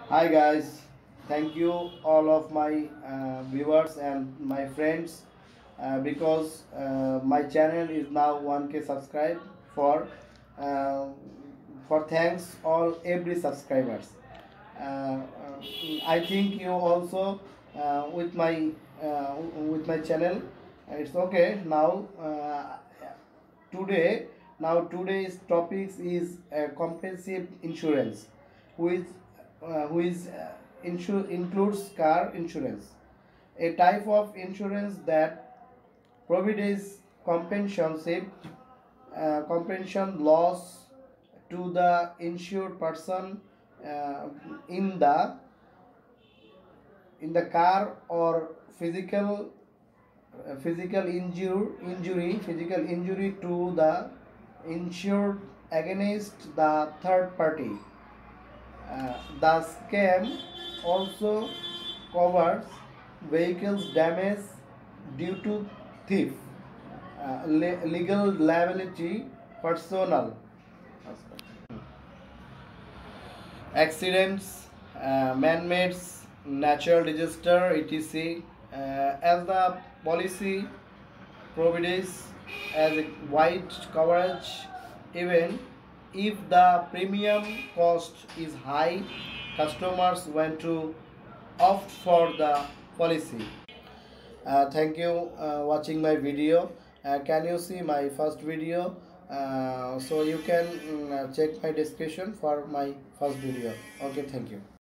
Hi guys, thank you all of my viewers and my friends because my channel is now 1K subscribed uh, for thanks all every subscribers. Uh, I think you also with my channel. It's okay now. Today today's topics is comprehensive insurance, which includes car insurance, a type of insurance that provides compensation loss to the insured person uh, in the car or physical injury to the insured against the third party. The scheme also covers vehicles damage due to thief, legal liability, personal accidents, man-made, natural disaster, etc. As the policy provides as a wide coverage, even if the premium cost is high, customers want to opt for the policy. Thank you watching my video. Can you see my first video? So you can check my description for my first video. Okay, thank you.